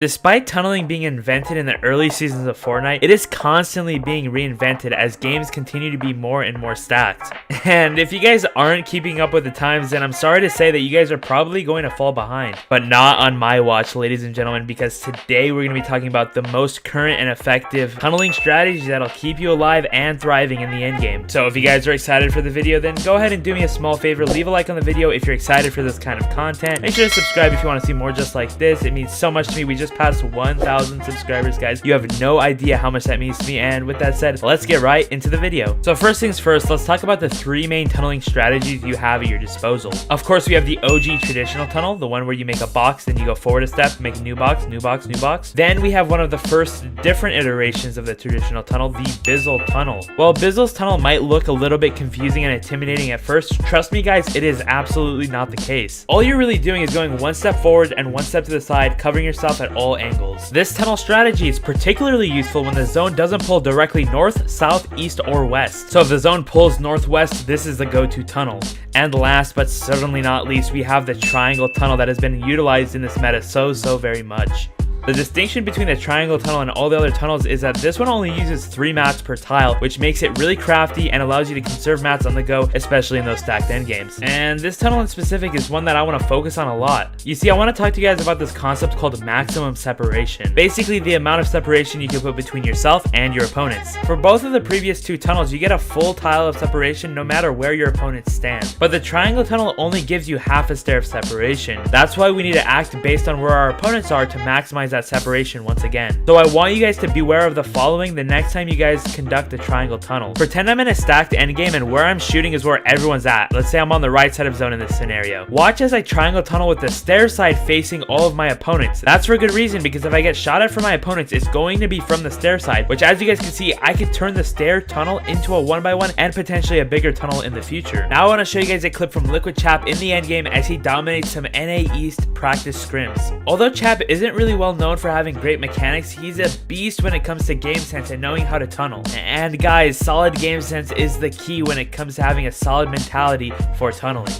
Despite tunneling being invented in the early seasons of Fortnite, it is constantly being reinvented as games continue to be more and more stacked. And if you guys aren't keeping up with the times, then I'm sorry to say that you guys are probably going to fall behind. But not on my watch, ladies and gentlemen, because today we're going to be talking about the most current and effective tunneling strategies that'll keep you alive and thriving in the endgame. So if you guys are excited for the video, then go ahead and do me a small favor, leave a like on the video if you're excited for this kind of content. Make sure to subscribe if you want to see more just like this. It means so much to me. We just passed 1,000 subscribers, guys. You have no idea how much that means to me. And with that said, let's get right into the video. So first things first, let's talk about the three main tunneling strategies you have at your disposal. Of course, we have the OG traditional tunnel, the one where you make a box, then you go forward a step, make a new box, new box, new box. Then we have one of the first different iterations of the traditional tunnel, the Bizzle tunnel. While Bizzle's tunnel might look a little bit confusing and intimidating at first, trust me guys, it is absolutely not the case. All you're really doing is going one step forward and one step to the side, covering yourself at all angles. This tunnel strategy is particularly useful when the zone doesn't pull directly north, south, east, or west. So if the zone pulls northwest, this is the go-to tunnel. And last but certainly not least, we have the triangle tunnel that has been utilized in this meta so very much. The distinction between the triangle tunnel and all the other tunnels is that this one only uses 3 mats per tile, which makes it really crafty and allows you to conserve mats on the go, especially in those stacked endgames. And this tunnel in specific is one that I want to focus on a lot. You see, I want to talk to you guys about this concept called maximum separation. Basically, the amount of separation you can put between yourself and your opponents. For both of the previous 2 tunnels, you get a full tile of separation no matter where your opponents stand. But the triangle tunnel only gives you half a stair of separation. That's why we need to act based on where our opponents are to maximize that separation once again. So I want you guys to beware of the following the next time you guys conduct the triangle tunnel. Pretend I'm in a stacked endgame and where I'm shooting is where everyone's at. Let's say I'm on the right side of zone in this scenario. Watch as I triangle tunnel with the stair side facing all of my opponents. That's for a good reason, because if I get shot at from my opponents, it's going to be from the stair side, which as you guys can see, I could turn the stair tunnel into a 1x1 and potentially a bigger tunnel in the future. Now I want to show you guys a clip from Liquid Chap in the endgame as he dominates some NA East practice scrims. Although Chap isn't really well known for having great mechanics, he's a beast when it comes to game sense and knowing how to tunnel. And guys, solid game sense is the key when it comes to having a solid mentality for tunneling.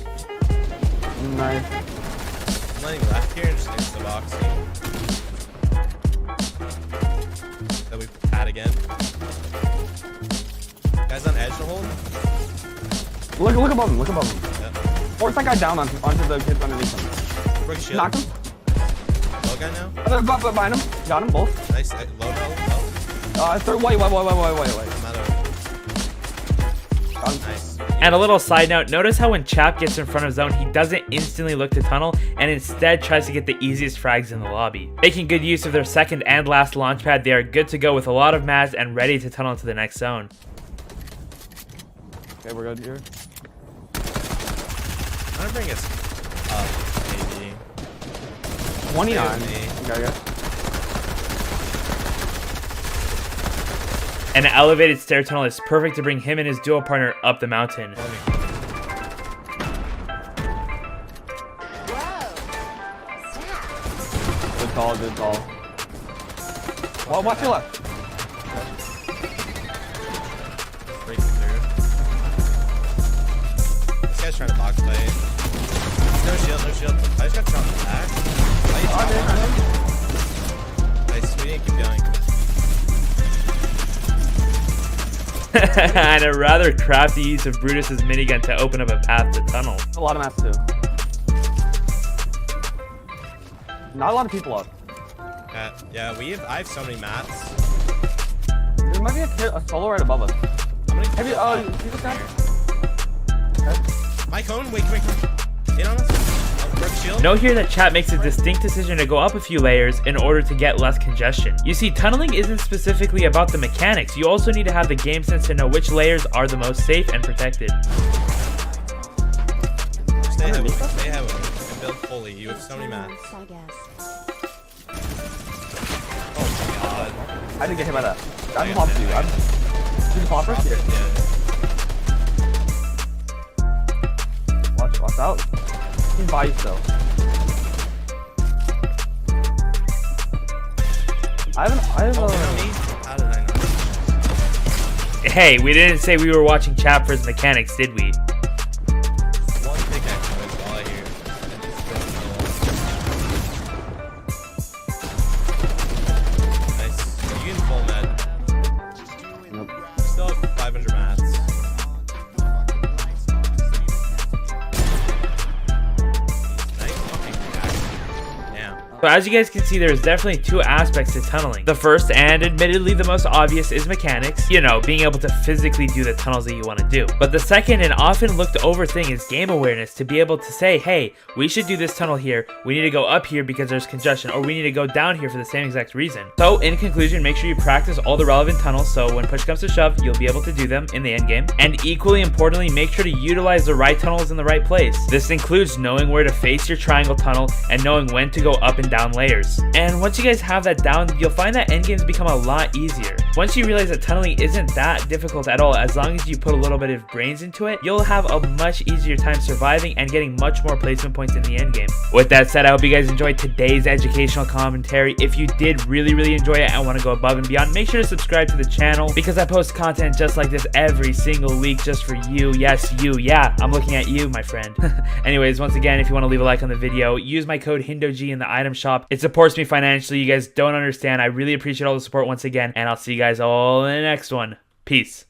Nice. I'm letting left here and just into the box. Then we pad again. Guys on edge to hold. Look above him, look above him. Yep. Force that guy down onto the kids underneath him. Break shield. Knock him. Low guy now. Behind him. Got him both. Nice. Low, low. Third, wait. I'm out of Nice. Nice. And a little side note, notice how when Chap gets in front of zone, he doesn't instantly look to tunnel and instead tries to get the easiest frags in the lobby. Making good use of their second and last launch pad, they are good to go with a lot of mats and ready to tunnel to the next zone. Okay, we're good here. I'm gonna bring us up, maybe. 29. Okay. An elevated stair tunnel is perfect to bring him and his duo partner up the mountain. Good call, good call. Well, watch your left. Breaking through. This guy's trying to box play. No shield, no shield. I just got shot in the back. Nice, we didn't keep going. And a rather crafty use of Brutus's minigun to open up a path to tunnel. A lot of mats too. Not a lot of people up. Yeah, I have so many mats. There might be a solo right above us. I'm gonna Have you, see this guy? Okay. My cone, wait. In on us. Broke shield. Note here that Chap makes a distinct decision to go up a few layers in order to get less congestion. You see, tunneling isn't specifically about the mechanics, you also need to have the game sense to know which layers are the most safe and protected. Stay ahead of him, and build fully. You have so many mats. Oh my god. I didn't get hit by that. I can pop you. Did you pop first? Yeah. Watch out. He's by you still. I have How did I know? Hey, we didn't say we were watching Chap for his mechanics, did we? One pickaxe noise all I hear. So as you guys can see, there's definitely two aspects to tunneling. The first, and admittedly the most obvious, is mechanics. You know, being able to physically do the tunnels that you want to do. But the second and often looked over thing is game awareness, to be able to say, hey, we should do this tunnel here, we need to go up here because there's congestion, or we need to go down here for the same exact reason. So in conclusion, make sure you practice all the relevant tunnels so when push comes to shove, you'll be able to do them in the end game. And equally importantly, make sure to utilize the right tunnels in the right place. This includes knowing where to face your triangle tunnel and knowing when to go up and down layers. And once you guys have that down, you'll find that end games become a lot easier. Once you realize that tunneling isn't that difficult at all, as long as you put a little bit of brains into it, you'll have a much easier time surviving and getting much more placement points in the end game. With that said, I hope you guys enjoyed today's educational commentary. If you did really enjoy it and want to go above and beyond, make sure to subscribe to the channel because I post content just like this every single week just for you. Yes, you. Yeah, I'm looking at you, my friend. Anyways, once again, if you want to leave a like on the video, use my code Hindog in the item shop. It supports me financially. You guys don't understand. I really appreciate all the support once again, and I'll see you guys all in the next one. Peace.